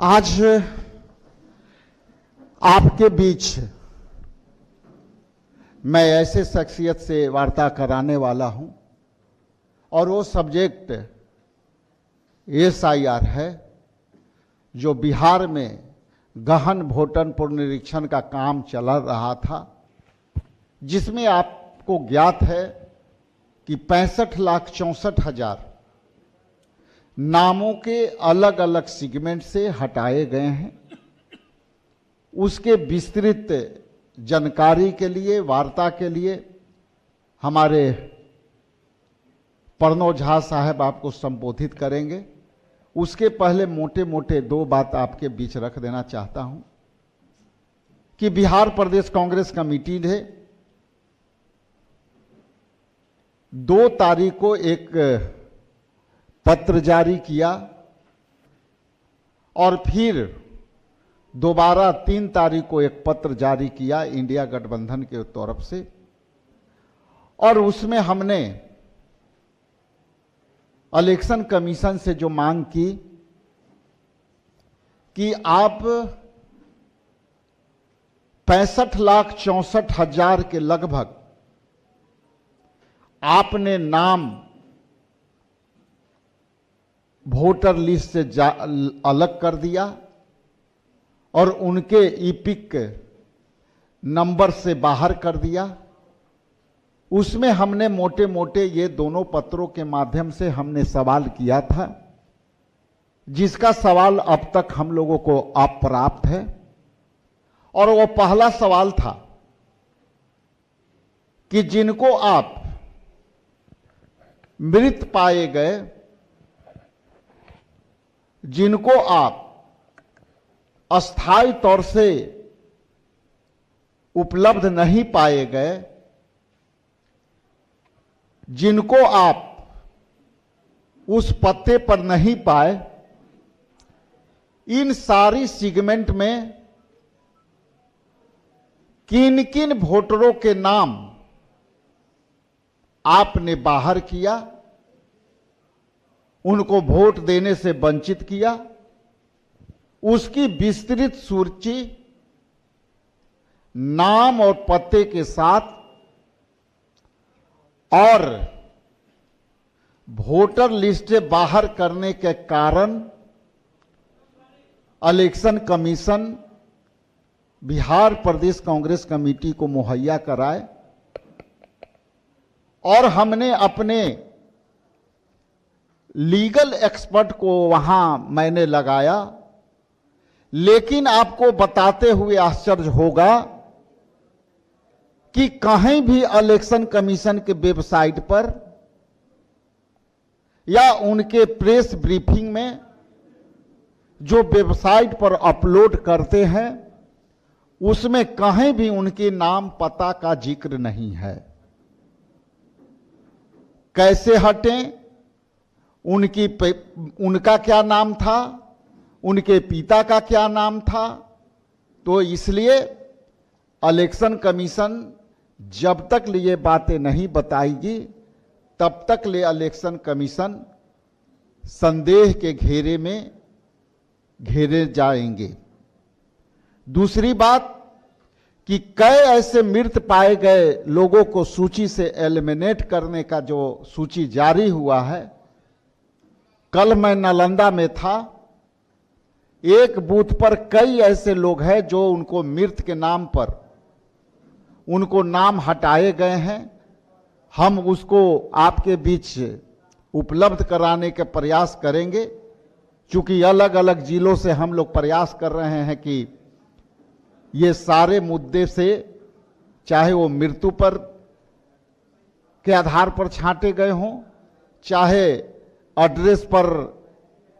आज आपके बीच मैं ऐसे शख्सियत से वार्ता कराने वाला हूं और वो सब्जेक्ट SIR है जो बिहार में गहन भोटन पुनरीक्षण का काम चला रहा था, जिसमें आपको ज्ञात है कि 65,64,000 नामों के अलग अलग सेगमेंट से हटाए गए हैं। उसके विस्तृत जानकारी के लिए, वार्ता के लिए हमारे प्रणव झा साहब आपको संबोधित करेंगे। उसके पहले मोटे मोटे दो बात आपके बीच रख देना चाहता हूं कि बिहार प्रदेश कांग्रेस कमेटी ने 2 तारीख को एक पत्र जारी किया और फिर दोबारा 3 तारीख को एक पत्र जारी किया इंडिया गठबंधन के तरफ से, और उसमें हमने इलेक्शन कमीशन से जो मांग की कि आप 65,64,000 के लगभग आपने नाम वोटर लिस्ट से अलग कर दिया और उनके ईपिक नंबर से बाहर कर दिया। उसमें हमने मोटे मोटे ये दोनों पत्रों के माध्यम से हमने सवाल किया था, जिसका सवाल अब तक हम लोगों को अप्राप्त है। और वो पहला सवाल था कि जिनको आप मृत पाए गए, जिनको आप अस्थायी तौर से उपलब्ध नहीं पाए गए, जिनको आप उस पत्ते पर नहीं पाए, इन सारी सेगमेंट में किन किन वोटरों के नाम आपने बाहर किया, उनको वोट देने से वंचित किया, उसकी विस्तृत सूची नाम और पते के साथ और वोटर लिस्ट से बाहर करने के कारण इलेक्शन कमीशन बिहार प्रदेश कांग्रेस कमेटी को मुहैया कराए। और हमने अपने लीगल एक्सपर्ट को वहां मैंने लगाया, लेकिन आपको बताते हुए आश्चर्य होगा कि कहीं भी इलेक्शन कमीशन के वेबसाइट पर या उनके प्रेस ब्रीफिंग में जो वेबसाइट पर अपलोड करते हैं, उसमें कहीं भी उनके नाम पता का जिक्र नहीं है। कैसे हटें, उनका क्या नाम था, उनके पिता का क्या नाम था। तो इसलिए इलेक्शन कमीशन जब तक ये बातें नहीं बताएगी, तब तक इलेक्शन कमीशन संदेह के घेरे में घेरे जाएंगे। दूसरी बात कि कई ऐसे मृत पाए गए लोगों को सूची से एलिमिनेट करने का जो सूची जारी हुआ है, कल मैं नालंदा में था, एक बूथ पर कई ऐसे लोग हैं जो उनको मृत के नाम पर उनको नाम हटाए गए हैं। हम उसको आपके बीच उपलब्ध कराने के प्रयास करेंगे, क्योंकि अलग अलग जिलों से हम लोग प्रयास कर रहे हैं कि ये सारे मुद्दे से, चाहे वो मृत्यु पर के आधार पर छांटे गए हों, चाहे एड्रेस पर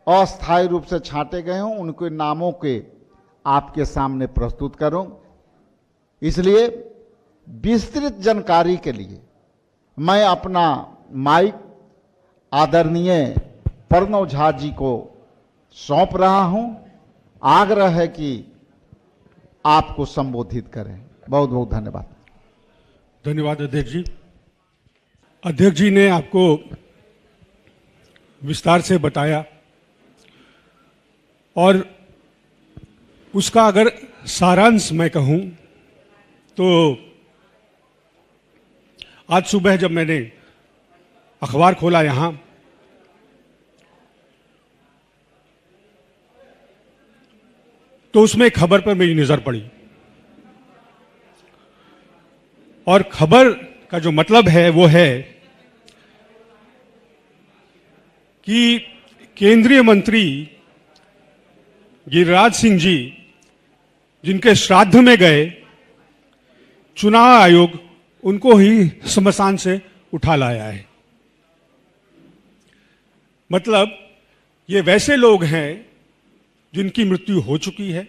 अस्थायी रूप से छांटे गए हों, उनके नामों के आपके सामने प्रस्तुत करूं। इसलिए विस्तृत जानकारी के लिए मैं अपना माइक आदरणीय प्रणव झा जी को सौंप रहा हूं। आग्रह है कि आपको संबोधित करें। बहुत बहुत धन्यवाद। धन्यवाद अध्यक्ष जी। अध्यक्ष जी ने आपको विस्तार से बताया और उसका अगर सारांश मैं कहूं तो आज सुबह जब मैंने अखबार खोला यहां, तो उसमें एक खबर पर मेरी नजर पड़ी, और खबर का जो मतलब है वो है कि केंद्रीय मंत्री गिरिराज सिंह जी, जिनके श्राद्ध में गए, चुनाव आयोग उनको ही श्मशान से उठा लाया है। मतलब ये वैसे लोग हैं जिनकी मृत्यु हो चुकी है।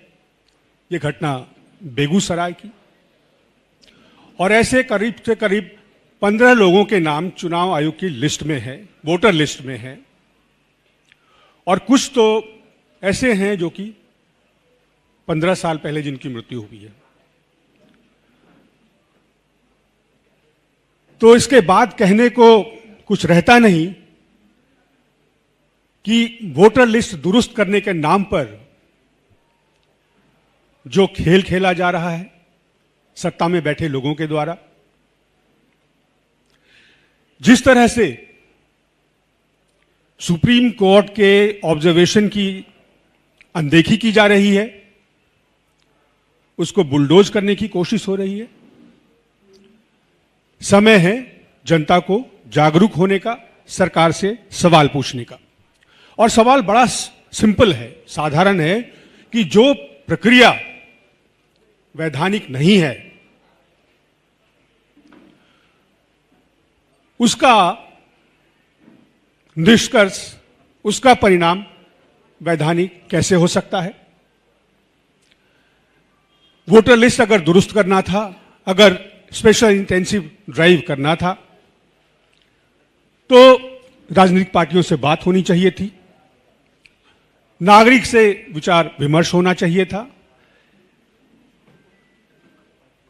ये घटना बेगूसराय की, और ऐसे करीब से करीब 15 लोगों के नाम चुनाव आयोग की लिस्ट में है, वोटर लिस्ट में है, और कुछ तो ऐसे हैं जो कि 15 साल पहले जिनकी मृत्यु हुई है। तो इसके बाद कहने को कुछ रहता नहीं कि वोटर लिस्ट दुरुस्त करने के नाम पर जो खेल खेला जा रहा है सत्ता में बैठे लोगों के द्वारा, जिस तरह से सुप्रीम कोर्ट के ऑब्जर्वेशन की अनदेखी की जा रही है, उसको बुलडोज करने की कोशिश हो रही है। समय है जनता को जागरूक होने का, सरकार से सवाल पूछने का। और सवाल बड़ा सिंपल है, साधारण है कि जो प्रक्रिया वैधानिक नहीं है उसका निष्कर्ष, उसका परिणाम वैधानिक कैसे हो सकता है। वोटर लिस्ट अगर दुरुस्त करना था, अगर स्पेशल इंटेंसिव ड्राइव करना था, तो राजनीतिक पार्टियों से बात होनी चाहिए थी, नागरिक से विचार विमर्श होना चाहिए था,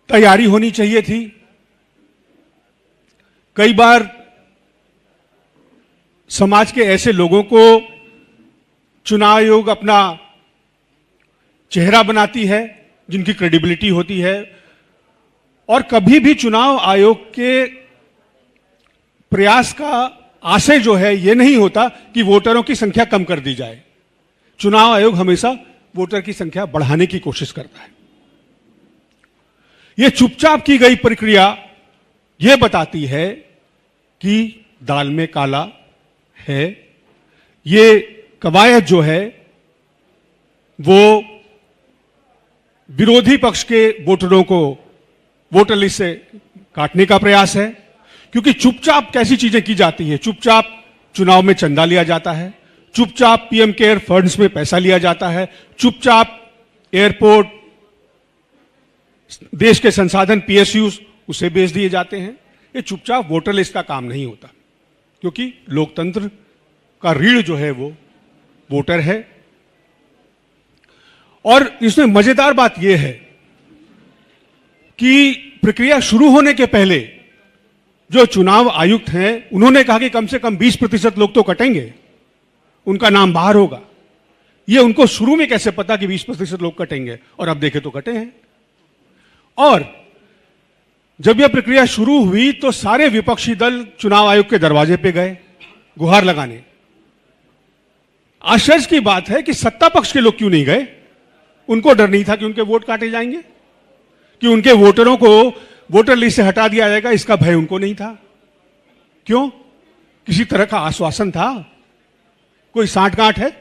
तैयारी होनी चाहिए थी। कई बार समाज के ऐसे लोगों को चुनाव आयोग अपना चेहरा बनाती है जिनकी क्रेडिबिलिटी होती है, और कभी भी चुनाव आयोग के प्रयास का आशय जो है यह नहीं होता कि वोटरों की संख्या कम कर दी जाए। चुनाव आयोग हमेशा वोटर की संख्या बढ़ाने की कोशिश करता है। यह चुपचाप की गई प्रक्रिया यह बताती है कि दाल में काला है। ये कवायद जो है वो विरोधी पक्ष के वोटरों को वोटर लिस्ट से काटने का प्रयास है, क्योंकि चुपचाप कैसी चीजें की जाती है। चुपचाप चुनाव में चंदा लिया जाता है, चुपचाप पीएम केयर फंड्स में पैसा लिया जाता है, चुपचाप एयरपोर्ट, देश के संसाधन पीएसयूज उसे बेच दिए जाते हैं। ये चुपचाप वोटर लिस्ट का काम नहीं होता, क्योंकि लोकतंत्र का रीढ़ जो है वो वोटर है। और इसमें मजेदार बात यह है कि प्रक्रिया शुरू होने के पहले जो चुनाव आयुक्त हैं उन्होंने कहा कि कम से कम 20% लोग तो कटेंगे, उनका नाम बाहर होगा। यह उनको शुरू में कैसे पता कि 20% लोग कटेंगे, और अब देखे तो कटे हैं। और जब यह प्रक्रिया शुरू हुई तो सारे विपक्षी दल चुनाव आयोग के दरवाजे पे गए गुहार लगाने। आश्चर्य की बात है कि सत्ता पक्ष के लोग क्यों नहीं गए? उनको डर नहीं था कि उनके वोट काटे जाएंगे, कि उनके वोटरों को वोटर लिस्ट से हटा दिया जाएगा, इसका भय उनको नहीं था। क्यों? किसी तरह का आश्वासन था? कोई सांठगांठ है?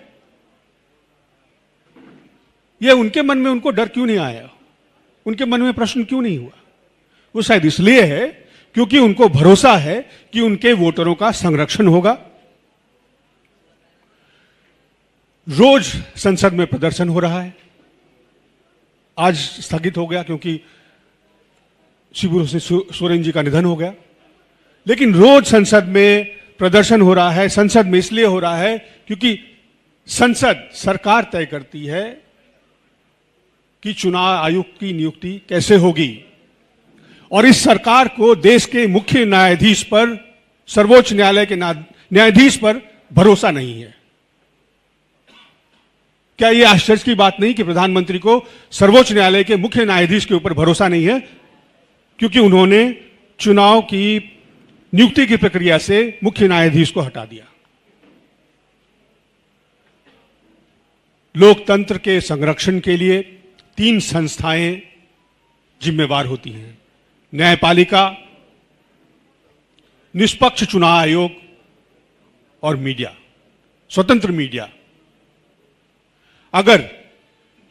यह उनके मन में, उनको डर क्यों नहीं आया? उनके मन में प्रश्न क्यों नहीं हुआ? वो शायद इसलिए है क्योंकि उनको भरोसा है कि उनके वोटरों का संरक्षण होगा। रोज संसद में प्रदर्शन हो रहा है। आज स्थगित हो गया क्योंकि शिबू सोरेन जी का निधन हो गया, लेकिन रोज संसद में प्रदर्शन हो रहा है। संसद में इसलिए हो रहा है क्योंकि संसद, सरकार तय करती है कि चुनाव आयुक्त की नियुक्ति कैसे होगी, और इस सरकार को देश के मुख्य न्यायाधीश पर, सर्वोच्च न्यायालय के न्यायाधीश पर भरोसा नहीं है। क्या यह आश्चर्य की बात नहीं कि प्रधानमंत्री को सर्वोच्च न्यायालय के मुख्य न्यायाधीश के ऊपर भरोसा नहीं है, क्योंकि उन्होंने चुनाव की नियुक्ति की प्रक्रिया से मुख्य न्यायाधीश को हटा दिया। लोकतंत्र के संरक्षण के लिए 3 संस्थाएं जिम्मेवार होती हैं: न्यायपालिका, निष्पक्ष चुनाव आयोग और मीडिया, स्वतंत्र मीडिया। अगर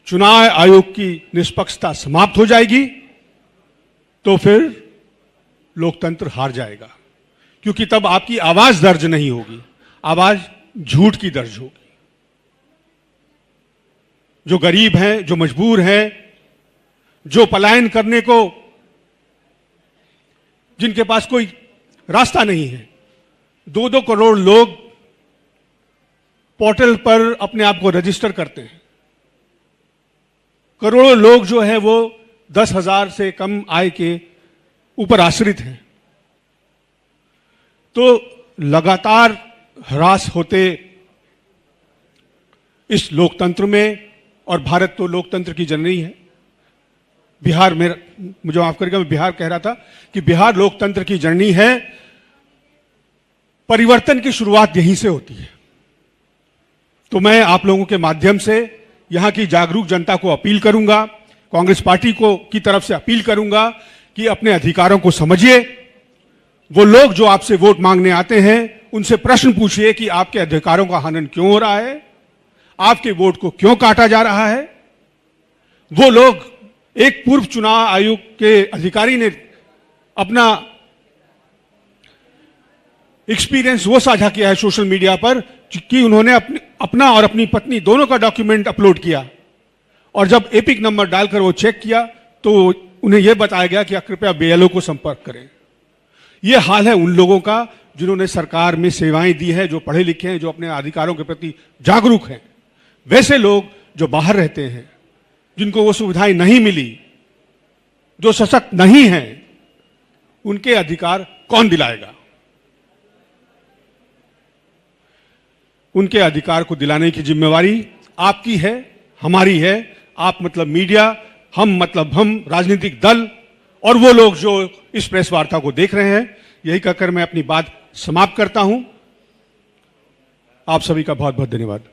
चुनाव आयोग की निष्पक्षता समाप्त हो जाएगी तो फिर लोकतंत्र हार जाएगा, क्योंकि तब आपकी आवाज दर्ज नहीं होगी, आवाज झूठ की दर्ज होगी। जो गरीब हैं, जो मजबूर हैं, जो पलायन करने को, जिनके पास कोई रास्ता नहीं है, 2-2 करोड़ लोग पोर्टल पर अपने आप को रजिस्टर करते हैं। करोड़ों लोग जो है वो 10,000 से कम आय के ऊपर आश्रित हैं। तो लगातार ह्रास होते इस लोकतंत्र में, और भारत तो लोकतंत्र की जननी है। बिहार में, मुझे माफ करिएगा, मैं बिहार कह रहा था कि बिहार लोकतंत्र की जननी है। परिवर्तन की शुरुआत यहीं से होती है। तो मैं आप लोगों के माध्यम से यहां की जागरूक जनता को अपील करूंगा, कांग्रेस पार्टी को की तरफ से अपील करूंगा कि अपने अधिकारों को समझिए। वो लोग जो आपसे वोट मांगने आते हैं, उनसे प्रश्न पूछिए कि आपके अधिकारों का हनन क्यों हो रहा है, आपके वोट को क्यों काटा जा रहा है। वो लोग, एक पूर्व चुनाव आयोग के अधिकारी ने अपना एक्सपीरियंस वो साझा किया है सोशल मीडिया पर कि उन्होंने अपना और अपनी पत्नी दोनों का डॉक्यूमेंट अपलोड किया, और जब एपिक नंबर डालकर वो चेक किया तो उन्हें यह बताया गया कि आप कृपया बीएलओ को संपर्क करें। यह हाल है उन लोगों का जिन्होंने सरकार में सेवाएं दी है, जो पढ़े लिखे हैं, जो अपने अधिकारों के प्रति जागरूक हैं। वैसे लोग जो बाहर रहते हैं, जिनको वो सुविधाएं नहीं मिली, जो सशक्त नहीं हैं, उनके अधिकार कौन दिलाएगा? उनके अधिकार को दिलाने की जिम्मेवारी आपकी है, हमारी है। आप मतलब मीडिया, हम मतलब हम राजनीतिक दल, और वो लोग जो इस प्रेस वार्ता को देख रहे हैं। यही कहकर मैं अपनी बात समाप्त करता हूं। आप सभी का बहुत बहुत धन्यवाद।